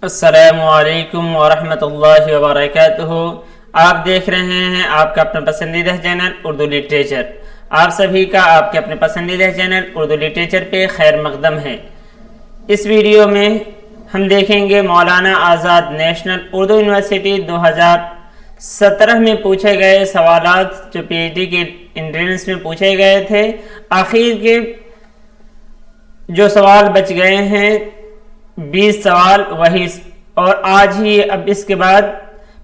السلام علیکم ورحمۃ اللہ وبرکاتہ۔ آپ دیکھ رہے ہیں آپ کا اپنا پسندیدہ چینل اردو لٹریچر۔ آپ سبھی کا آپ کے اپنے پسندیدہ چینل اردو لٹریچر پہ خیر مقدم ہے۔ اس ویڈیو میں ہم دیکھیں گے مولانا آزاد نیشنل اردو یونیورسٹی 2017 میں پوچھے گئے سوالات جو پی ایچ ڈی کے انٹرنس میں پوچھے گئے تھے۔ آخر کے جو سوال بچ گئے ہیں 20 سوال وہی، اور آج ہی اب اس کے بعد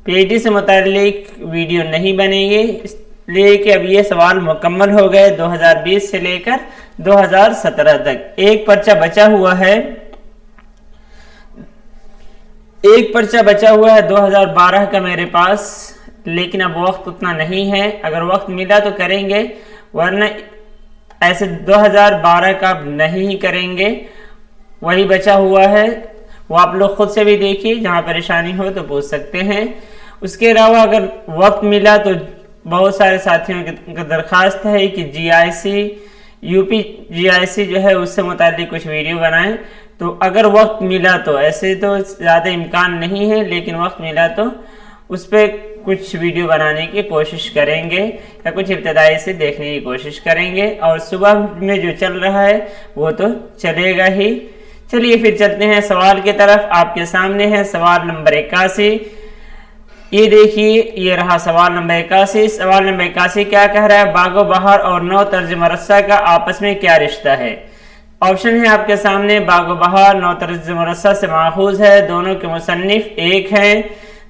پی ایچ ڈی سے متعلق ویڈیو نہیں بنے گی، اس لیے کہ اب یہ سوال مکمل ہو گئے 2020 سے لے کر 2017 تک۔ ایک پرچہ بچا ہوا ہے 2012 کا میرے پاس، لیکن اب وقت اتنا نہیں ہے۔ اگر وقت ملا تو کریں گے، ورنہ ایسے 2012 کا نہیں کریں گے، وہی بچا ہوا ہے۔ وہ آپ لوگ خود سے بھی دیکھیے، جہاں پریشانی ہو تو پوچھ سکتے ہیں۔ اس کے علاوہ اگر وقت ملا تو بہت سارے ساتھیوں کی درخواست ہے کہ جی آئی سی یو-پی جی آئی سی جو ہے اس سے متعلق کچھ ویڈیو بنائیں۔ تو اگر وقت ملا تو، ایسے تو زیادہ امکان نہیں ہے، لیکن وقت ملا تو اس پہ کچھ ویڈیو بنانے کی کوشش کریں گے، یا کچھ ابتدائی سے دیکھنے کی کوشش کریں گے۔ اور صبح میں جو چل رہا ہے وہ تو چلے گا ہی۔ چلیے پھر چلتے ہیں سوال کی طرف۔ آپ کے سامنے ہے سوال نمبر 81۔ یہ دیکھیے، یہ رہا سوال نمبر 81۔ سوال نمبر 81 کیا کہہ رہا ہے؟ باغ و بہار اور نو طرز مرصع کا آپس میں کیا رشتہ ہے؟ آپشن ہے آپ کے سامنے، باغ و بہار نو طرز مرصع سے ماخوذ ہے، دونوں کے مصنف ایک ہیں،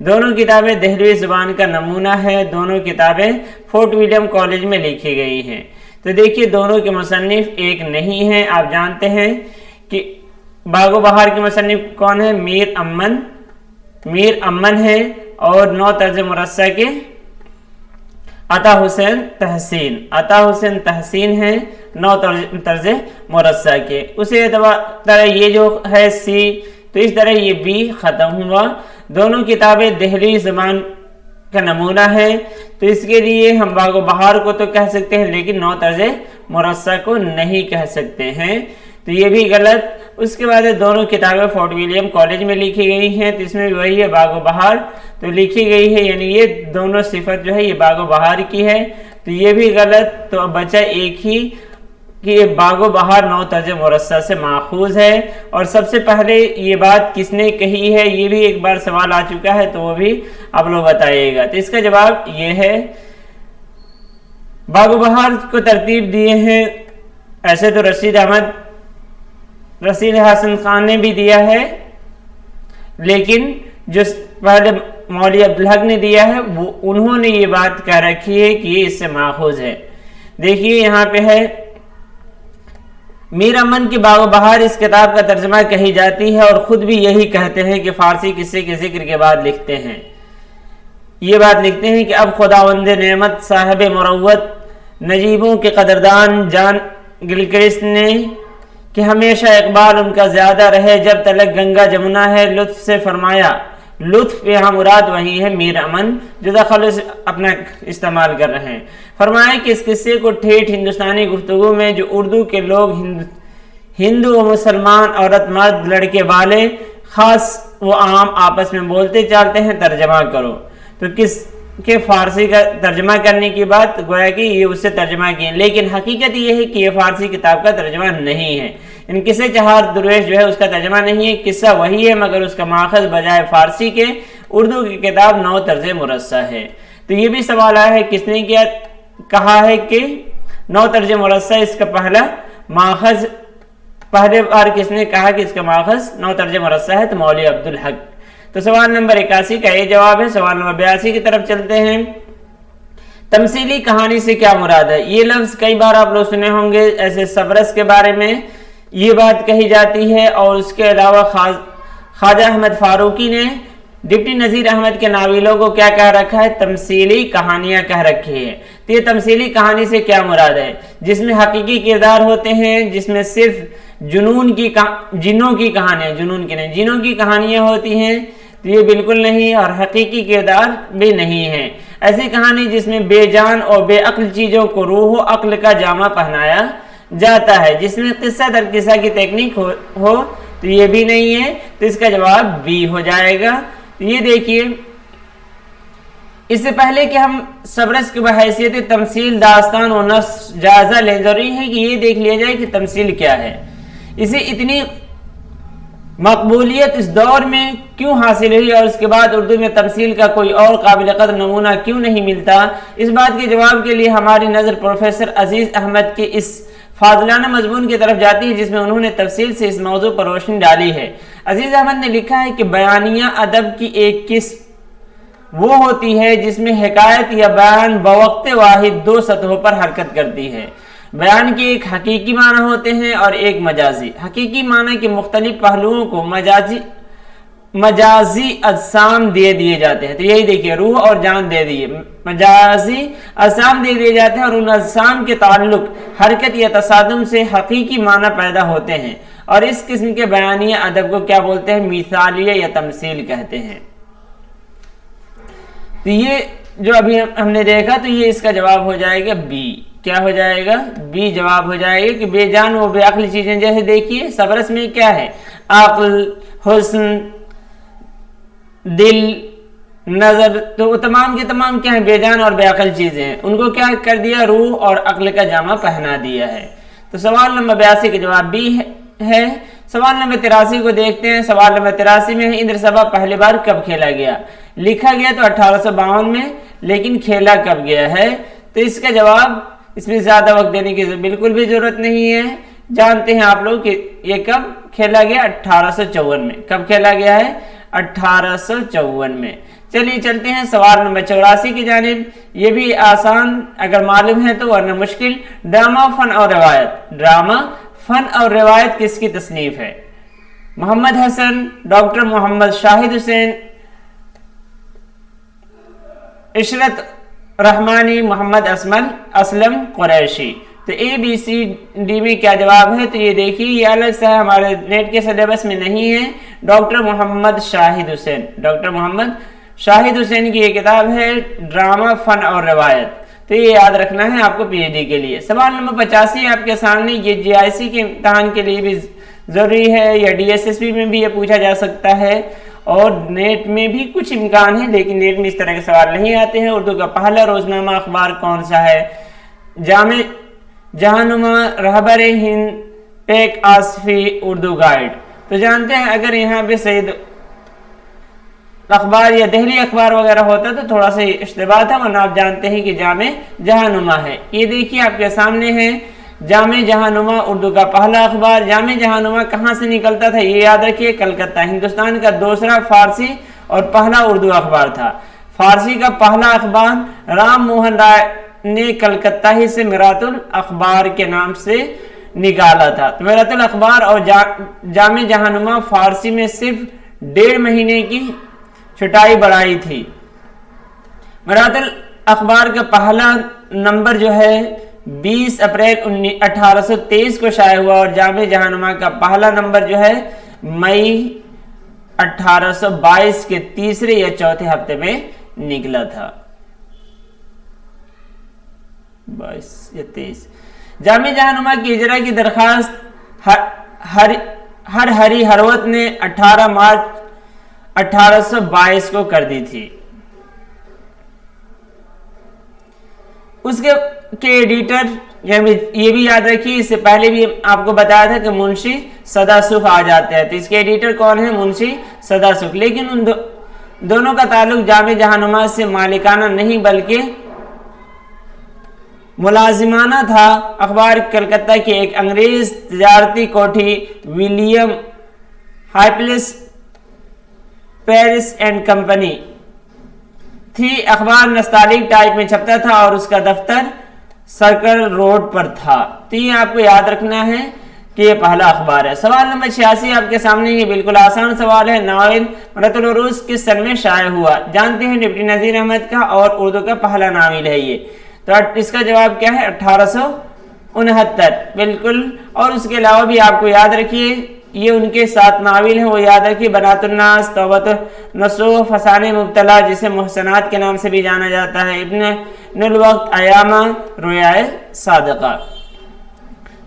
دونوں کتابیں دہلوی زبان کا نمونہ ہے، دونوں کتابیں فورٹ ولیم کالج میں لکھی گئی ہیں۔ تو دیکھیے دونوں کے مصنف ایک نہیں ہیں۔ آپ جانتے ہیں کہ باغ و بہار کے مصنف کون ہے؟ میر امن ہے، اور نو طرز مرصع کے عطا حسین تحسین ہے نو طرز مرصع کے۔ اسی طرح یہ جو ہے سی، تو اس طرح یہ بی ختم ہوا۔ دونوں کتابیں دہلی زبان کا نمونہ ہے، تو اس کے لیے ہم باغ و بہار کو تو کہہ سکتے ہیں، لیکن نو طرز مرصع کو نہیں کہہ سکتے ہیں، تو یہ بھی غلط۔ اس کے بعد دونوں کتابیں فورٹ ولیم کالج میں لکھی گئی ہیں، تو اس میں بھی وہی ہے، باغ و بہار تو لکھی گئی ہے، یعنی یہ دونوں صفت جو ہے یہ باغ و بہار کی ہے، تو یہ بھی غلط۔ تو اب بچا ایک ہی کہ یہ باغ و بہار نو طرز مرصع سے ماخوذ ہے۔ اور سب سے پہلے یہ بات کس نے کہی ہے، یہ بھی ایک بار سوال آ چکا ہے، تو وہ بھی آپ لوگ بتائیے گا۔ تو اس کا جواب یہ ہے، باغ و بہار کو ترتیب دیے ہیں ایسے تو رشید حسن خان نے بھی دیا ہے، لیکن جو پہلے مولوی عبدالحق نے دیا ہے وہ انہوں نے یہ بات کہہ رکھی ہے کہ یہ اس سے ماخوذ ہے۔ دیکھیے یہاں پہ ہے، میر امن کی باغ و بہار اس کتاب کا ترجمہ کہی جاتی ہے، اور خود بھی یہی کہتے ہیں کہ فارسی قصے کے ذکر کے بعد لکھتے ہیں، یہ بات لکھتے ہیں کہ اب خداوند نعمت صاحب مروت نجیبوں کے قدردان جان گلکرسٹ نے کہ ہمیشہ اقبال ان کا زیادہ رہے جب تلک گنگا جمنا ہے، لطف سے فرمایا، لطف یہاں مراد وہی ہے میر امن جو دخل اپنا استعمال کر رہے ہیں، فرمایا کہ اس قصے کو ٹھیٹھ ہندوستانی گفتگو میں جو اردو کے لوگ ہندو و مسلمان، عورت مرد، لڑکے والے، خاص و عام آپس میں بولتے چالتے ہیں، ترجمہ کرو۔ تو کس کے فارسی کا ترجمہ کرنے کی بات گویا کہ یہ اس سے ترجمہ کیے، لیکن حقیقت یہ ہے کہ یہ فارسی کتاب کا ترجمہ نہیں ہے، ان قصے چہار درویش جو ہے اس کا ترجمہ نہیں ہے، قصہ وہی ہے مگر اس کا ماخذ بجائے فارسی کے اردو کی کتاب نو طرز مرصع ہے۔ تو یہ بھی سوال آیا ہے کس نے کیا کہا ہے کہ نو طرز مرصع اس کا پہلا ماخذ، پہلے بار کس نے کہا کہ اس کا ماخذ نو طرز مرصع ہے؟ تو مولوی عبدالحق۔ تو سوال نمبر 81 کا یہ جواب ہے۔ سوال نمبر 82 کی طرف چلتے ہیں۔ تمثیلی کہانی سے کیا مراد ہے؟ یہ لفظ کئی بار آپ لوگ سنے ہوں گے، ایسے سبرس کے بارے میں یہ بات کہی جاتی ہے، اور اس کے علاوہ خواجہ احمد فاروقی نے ڈپٹی نذیر احمد کے ناولوں کو کیا کہہ رکھا ہے؟ تمثیلی کہانیاں کہہ رکھی ہے۔ تو یہ تمثیلی کہانی سے کیا مراد ہے؟ جس میں حقیقی کردار ہوتے ہیں، جس میں صرف جنوں کی کہانیاں ہوتی ہیں، تو یہ بالکل نہیں، اور حقیقی کردار بھی نہیں ہے۔ ایسی کہانی جس میں بے جان اور بے عقل چیزوں کو روح و عقل کا جامہ پہنایا جاتا ہے، جس میں قصہ در قصہ کی تکنیک ہو تو یہ بھی نہیں ہے، تو اس کا جواب بی ہو جائے گا۔ یہ دیکھیے، اس سے پہلے کہ ہم سبرس کی بحیثیت تمثیل داستان و نص جائزہ لیں، ضروری ہے کہ یہ دیکھ لیا جائے کہ تمثیل کیا ہے، اسے اتنی مقبولیت اس دور میں کیوں حاصل ہوئی، اور اس کے بعد اردو میں تمثیل کا کوئی اور قابل قدر نمونہ کیوں نہیں ملتا۔ اس بات کے جواب کے لیے ہماری نظر پروفیسر عزیز احمد کے اس فاضلانہ مضمون کی طرف جاتی ہے جس میں انہوں نے تفصیل سے اس موضوع پر روشنی ڈالی ہے۔ عزیز احمد نے لکھا ہے کہ بیانیہ ادب کی ایک قسم وہ ہوتی ہے جس میں حکایت یا بیان بوقت واحد دو سطحوں پر حرکت کرتی ہے۔ بیان کے ایک حقیقی معنی ہوتے ہیں اور ایک مجازی۔ حقیقی معنی کے مختلف پہلوؤں کو مجازی اجسام دے دیے جاتے ہیں، تو یہی دیکھیے، روح اور جان دے دیے، مجازی اجسام دے دیے جاتے ہیں، اور ان اجسام کے تعلق، حرکت یا تصادم سے حقیقی معنی پیدا ہوتے ہیں، اور اس قسم کے بیانیہ ادب کو کیا بولتے ہیں؟ مثالیہ یا تمثیل کہتے ہیں۔ تو یہ جو ابھی ہم نے دیکھا، تو یہ اس کا جواب ہو جائے گا بی۔ کیا ہو جائے گا؟ بی جواب ہو جائے گا کہ بے جان و بے عقل چیزیں، جیسے دیکھیے سبرس میں کیا ہے؟ عقل، حسن، دل، نظر، تو وہ تمام کے تمام کیا ہیں؟ بے جان اور بے عقل چیزیں ہیں، ان کو کیا کر دیا؟ روح اور عقل کا جامہ پہنا دیا ہے۔ تو سوال نمبر 82 کا جواب بی ہے۔ سوال نمبر 83 کو دیکھتے ہیں۔ سوال نمبر 83 میں ہے، اندر سبھا پہلی بار کب کھیلا گیا؟ لکھا گیا تو 1852 میں، لیکن کھیلا کب گیا ہے؟ تو اس کا جواب، اس میں زیادہ وقت دینے کی بالکل بھی ضرورت نہیں ہے، جانتے ہیں آپ لوگ کہ یہ کب کھیلا گیا؟ 1854 میں۔ کب کھیلا گیا ہے؟ 1854 میں۔ چلیے چلتے ہیں سوال نمبر 84 کی جانب۔ یہ بھی آسان اگر معلوم ہے تو، ورنہ مشکل۔ ڈرامہ، فن اور روایت۔ ڈرامہ، فن اور روایت کس کی تصنیف ہے؟ محمد حسن، ڈاکٹر محمد شاہد حسین، عشرت رحمانی، محمد اسلم قریشی۔ تو اے بی سی ڈی میں کیا جواب ہے؟ تو یہ دیکھیے، یہ الگ سے ہمارے نیٹ کے سلیبس میں نہیں ہے۔ ڈاکٹر محمد شاہد حسین، ڈاکٹر محمد شاہد حسین کی یہ کتاب ہے، ڈرامہ، فن اور روایت۔ تو یہ یاد رکھنا ہے آپ کو پی ایچ ڈی کے لیے۔ سوال نمبر 85 آپ کے سامنے، یہ جی آئی سی کے امتحان کے لیے بھی ضروری ہے، یا ڈی ایس ایس پی میں بھی یہ پوچھا جا سکتا ہے، اور نیٹ میں بھی کچھ امکان ہے، لیکن نیٹ میں اس طرح کے سوال نہیں آتے ہیں۔ اردو کا پہلا روزنامہ اخبار کون سا ہے؟ جامع جہانما، رہبر ہند، پیک آصفی، اردو گائیڈ۔ تو جانتے ہیں اگر یہاں پہ سید اخبار یا دہلی اخبار وغیرہ ہوتا تو تھوڑا سا اشتباہ تھا، ورنہ آپ جانتے ہیں کہ جامع جہانما ہے۔ یہ دیکھیے آپ کے سامنے ہے، جامع جہانما اردو کا پہلا اخبار۔ جامع جہانما کہاں سے نکلتا تھا؟ یہ یاد رکھیے، کلکتہ، ہندوستان کا دوسرا فارسی اور پہلا اردو اخبار تھا۔ فارسی کا پہلا اخبار رام موہن رائے نے کلکتہ ہی سے میرات الاخبار کے نام سے نکالا تھا۔ تو میرات الاخبار اور جامع جہانما فارسی میں صرف 1.5 مہینے کی چھٹائی بڑھائی تھی۔ میرات الاخبار کا پہلا نمبر جو ہے 20 اپریل 1823 کو شائع ہوا، اور جامع جہانما کا پہلا نمبر جو ہے مئی 1822 کے تیسرے یا چوتھے ہفتے میں نکلا تھا۔ 22 یا 23۔ جامع جہانما کی اجرا کی درخواست ہری ہروت نے 18 مارچ 1822 کو کر دی تھی۔ اس کے ایڈیٹر، یہ بھی یاد رکھیے، اس سے پہلے بھی آپ کو بتایا تھا کہ منشی صدا سکھ آ جاتے ہیں، تو اس کے ایڈیٹر کون ہے؟ منشی صدا سکھ۔ لیکن ان دونوں کا تعلق جامع جہانما سے مالکانہ نہیں بلکہ ملازمانہ تھا۔ اخبار کلکتہ کی ایک انگریز تجارتی کوٹھی ولیم ہائپلس پیرس اینڈ کمپنی تھی۔ اخبار نستعلیق ٹائپ میں چھپتا تھا اور اس کا دفتر سرکل روڈ پر تھا۔ تو یہ آپ کو یاد رکھنا ہے کہ یہ پہلا اخبار ہے۔ سوال نمبر 86 آپ کے سامنے، یہ بالکل آسان سوال ہے۔ ناول مرات العروض کس سن میں شائع ہوا؟ جانتے ہیں ڈپٹی نذیر احمد کا، اور اردو کا پہلا ناول ہے یہ۔ تو اس کا جواب کیا ہے؟ 1869 بالکل۔ اور اس کے علاوہ بھی آپ کو یاد رکھیے، یہ ان کے 7 ناول ہیں، وہ یاد رکھیے، بنات الناس، توبۃ النصوح، فسان مبتلا جسے محسنات کے نام سے بھی جانا جاتا ہے، ابن الوقت، ایامہ، رویائے صادقہ۔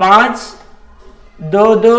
5, 2-2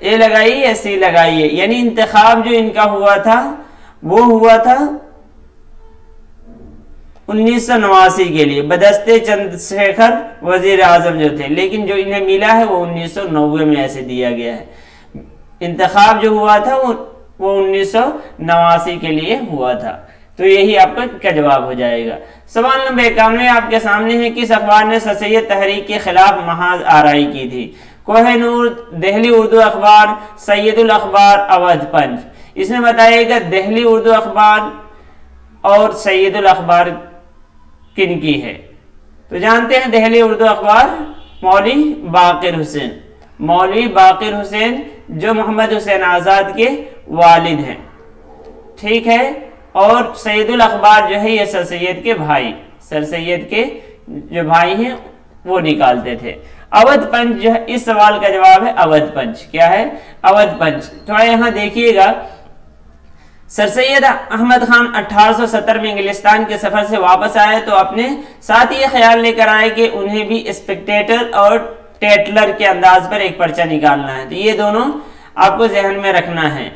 اے لگائیے یا سی لگائیے، یعنی انتخاب جو ان کا ہوا تھا وہ ہوا تھا 1989 کے لیے، بدستے چندر شیکھر وزیر اعظم جو تھے، لیکن جو انہیں ملا ہے وہ 1990 میں ایسے دیا گیا ہے۔ انتخاب جو ہوا تھا وہ 1989 کے لیے ہوا تھا۔ تو یہی آپ کا جواب ہو جائے گا۔ سوال نمبر 91 آپ کے سامنے ہے، کس اخبار نے سر سید تحریک کے خلاف محاذ آرائی کی تھی؟ کوہ نور، دہلی اردو اخبار، سید الاخبار، اودھ پنچ۔ اس میں بتائیے گا دہلی اردو اخبار اور سید الاخبار کن کی ہے؟ تو جانتے ہیں دہلی اردو اخبار مولوی باقر حسین، مولوی باقر حسین جو محمد حسین آزاد کے والد ہیں، ٹھیک ہے۔ اور سید الاخبار جو ہے یہ سر سید کے بھائی، سر سید کے جو بھائی ہیں وہ نکالتے تھے۔ اودھ پنچ جو ہے اس سوال کا جواب ہے اودھ پنچ، کیا ہے؟ اودھ پنچ۔ تھوڑا یہاں دیکھیے گا، سر سید احمد خان 1870 میں انگلستان کے سفر سے واپس آئے تو اپنے ساتھ یہ خیال لے کر آئے کہ انہیں بھی اسپیکٹیٹر اور ٹیٹلر کے انداز پر ایک پرچہ نکالنا ہے، تو یہ دونوں آپ کو ذہن میں رکھنا ہے۔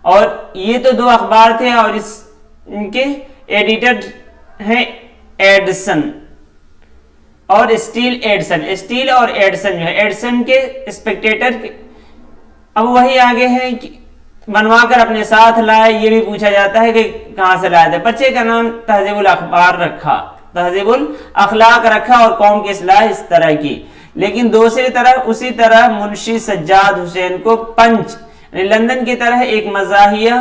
اور یہ تو دو اخبار تھے اور ان کے ایڈیٹر ہیں ایڈسن اور اسٹیل ایڈسن، اسٹیل اور ایڈسن جو ہے، ایڈسن کے اسپیکٹیٹر اب وہی آگے ہیں بنوا کر اپنے ساتھ لائے۔ یہ بھی پوچھا جاتا ہے کہ کہاں سے لائے تھے۔ بچے کا نام تہذیب الاخبار رکھا، تہذیب الاخلاق رکھا اور قوم کی اصلاح اس طرح کی، لیکن دوسری طرف اسی طرح منشی سجاد حسین کو پنچ لندن کی طرح ایک مزاحیہ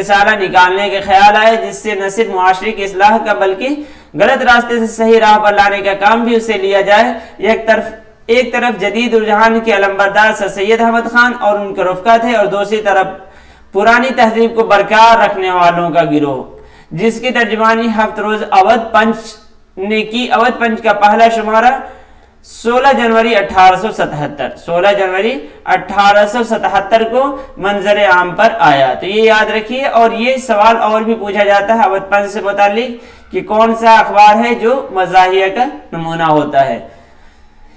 رسالہ نکالنے کے خیال آئے، جس سے نہ صرف معاشرے کی اصلاح کا بلکہ غلط راستے سے صحیح راہ پر لانے کا کام بھی اسے لیا جائے۔ ایک طرف جدید رجحان کے علمبردار سر سید احمد خان اور ان کے رفقا تھے، اور دوسری طرف پرانی تہذیب کو برقرار رکھنے والوں کا گروہ، جس کی ترجمانی ہفت روز اودھ پنچ نے کی۔ اودھ پنچ کا پہلا شمارہ 16 جنوری 1877 16 جنوری 1877 کو منظر عام پر آیا، تو یہ یاد رکھیے۔ اور یہ سوال اور بھی پوچھا جاتا ہے اودھ پنچ سے متعلق کہ کون سا اخبار ہے جو مزاحیہ کا نمونہ ہوتا ہے۔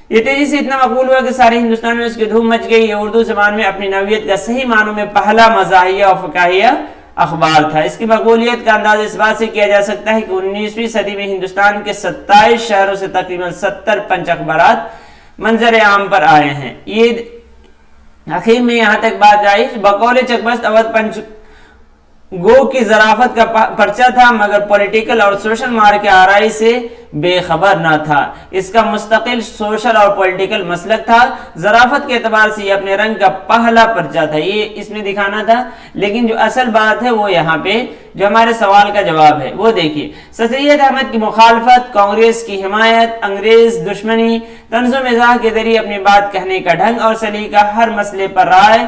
یہ تیزی سے اتنا مقبول ہوا کہ سارے ہندوستان میں اس کی دھوم مچ گئی۔ یہ اردو زبان میں اپنی نوعیت کا صحیح معنوں میں پہلا مزاحیہ اور فقاہیہ اخبار تھا۔ اس کی مقبولیت کا اندازہ اس بات سے کیا جا سکتا ہے کہ 19ویں صدی میں ہندوستان کے 27 شہروں سے تقریباً 70 پنچ اخبارات منظر عام پر آئے ہیں۔ یہ اخیر میں یہاں تک بات آئی، بقول چکبست اودھ پنچ گو کی ظرافت کا پرچہ تھا، مگر پولیٹیکل اور سوشل مار کے آرائی سے بے خبر نہ تھا۔ اس کا مستقل سوشل اور پولیٹیکل مسلک تھا۔ ظرافت کے اعتبار سے یہ اپنے رنگ کا پہلا پرچہ تھا، یہ اس میں دکھانا تھا، لیکن جو اصل بات ہے وہ یہاں پہ جو ہمارے سوال کا جواب ہے وہ دیکھیے۔ سر سید احمد کی مخالفت، کانگریس کی حمایت، انگریز دشمنی، طنز و مزاح کے ذریعے اپنی بات کہنے کا ڈھنگ اور سلیقہ، ہر مسئلے پر رائے،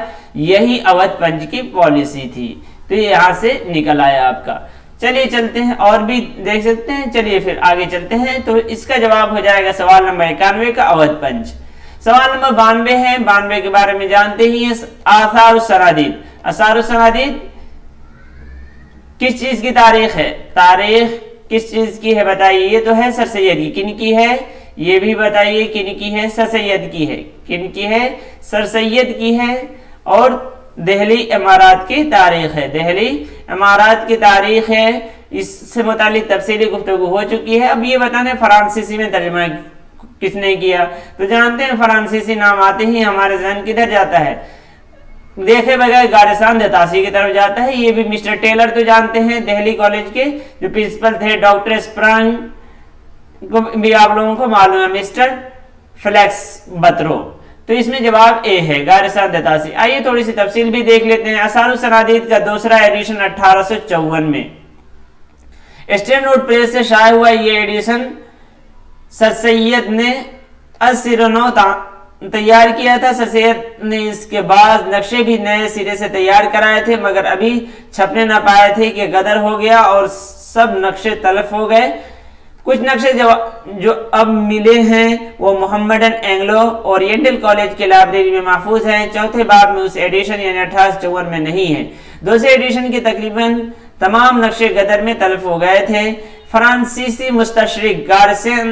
یہی اودھ پنچ کی پالیسی تھی۔ تو یہ یہاں سے نکل آیا آپ کا۔ چلیے چلتے ہیں، اور بھی دیکھ سکتے ہیں، چلیے پھر آگے چلتے ہیں۔ تو اس کا جواب ہو جائے گا سوال نمبر 91 کا اودھ پنچ۔ سوال نمبر 92 ہے، 92 کے بارے میں جانتے ہی ہیں، آثار السنادید۔ آثار السنادید کس چیز کی تاریخ ہے؟ تاریخ کس چیز کی ہے بتائیے؟ یہ تو ہے سر سید کی، کن کی ہے یہ بھی بتائیے؟ کن کی ہے؟ سر سید کی ہے۔ کن کی ہے؟ سر سید کی ہے۔ اور دہلی امارات کی تاریخ ہے، دہلی امارات کی تاریخ ہے، اس سے متعلق تفصیلی گفتگو ہو چکی ہے۔ اب یہ بتانا ہے فرانسیسی میں ترجمہ کس نے کیا؟ تو جانتے ہیں فرانسیسی نام آتے ہی ہمارے ذہن کدھر جاتا ہے؟ دیکھے بغیر گارسان دتاسی کی طرف جاتا ہے۔ یہ بھی مسٹر ٹیلر تو جانتے ہیں، دہلی کالج کے جو پرنسپل تھے، ڈاکٹر اسپرنگ کو بھی آپ لوگوں کو معلوم ہے، مسٹر فلیکس بترو۔ تو اس میں جواب اے ہے، گارسان دتاسی۔ آئیے تھوڑی سی تفصیل بھی دیکھ لیتے ہیں۔ آثار السنادید کا دوسرا ایڈیشن 1854 میں اسٹینڈ روڈ پریس سے شائع ہوا۔ یہ ایڈیشن سر سید نے 89 تیار کیا تھا۔ سر سید نے اس کے بعد نقشے بھی نئے سرے سے تیار کرائے تھے، مگر ابھی چھپنے نہ پائے تھے کہ غدر ہو گیا اور سب نقشے تلف ہو گئے۔ کچھ نقشے جو اب ملے ہیں وہ محمدن اینگلو اورینٹل کالج کے لائبریری میں محفوظ ہیں۔ چوتھے باب میں اس ایڈیشن یعنی 1854 میں نہیں ہے۔ دوسرے ایڈیشن کے تقریباً تمام نقشے غدر میں تلف ہو گئے تھے۔ فرانسیسی مستشرق گارسین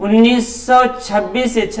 1926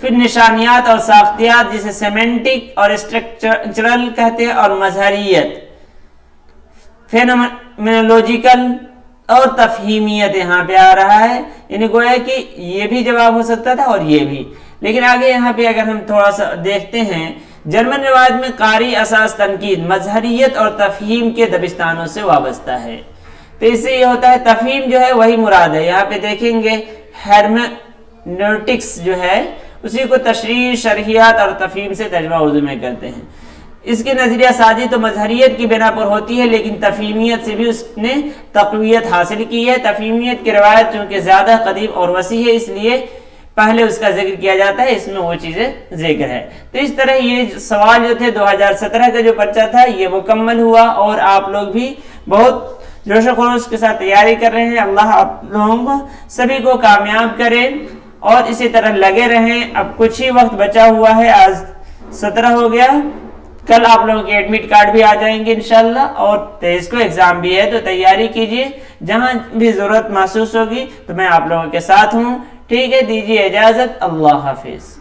پھر نشانیات اور ساختیات جسے سیمنٹک اور اسٹرکچرل کہتے ہیں، اور مظہریت، فینومینولوجیکل اور تفہیمیت یہاں پہ آ رہا ہے، یعنی گویا کہ یہ بھی جواب ہو سکتا تھا اور یہ بھی. لیکن آگے یہاں پہ اگر ہم تھوڑا سا دیکھتے ہیں، جرمن روایت میں قاری اساس تنقید مظہریت اور تفہیم کے دبستانوں سے وابستہ ہے. تو اس سے یہ ہوتا ہے تفہیم جو ہے وہی مراد ہے. یہاں پہ دیکھیں گے ہرمنوٹکس جو ہے اسی کو تشریح، شرحیات اور تفہیم سے ترجمہ اردو میں کرتے ہیں. اس کی نظریہ سازی تو مظہریت کی بنا پر ہوتی ہے، لیکن تفہیمیت سے بھی اس نے تقویت حاصل کی ہے. تفہیمیت کی روایت چونکہ زیادہ قدیم اور وسیع ہے، اس لیے پہلے اس کا ذکر کیا جاتا ہے، اس میں وہ چیزیں ذکر ہے. تو اس طرح یہ سوال جو تھے 2017 کا جو پرچہ تھا یہ مکمل ہوا، اور آپ لوگ بھی بہت جوش و خروش کے ساتھ تیاری کر رہے ہیں. اللہ آپ لوگوں کو سبھی کو کامیاب کرے اور اسی طرح لگے رہیں. اب کچھ ہی وقت بچا ہوا ہے، آج 17 ہو گیا، کل آپ لوگوں کے ایڈمٹ کارڈ بھی آ جائیں گے انشاءاللہ، اور 23 کو ایگزام بھی ہے. تو تیاری کیجئے، جہاں بھی ضرورت محسوس ہوگی تو میں آپ لوگوں کے ساتھ ہوں. ٹھیک ہے، دیجیے اجازت. اللہ حافظ.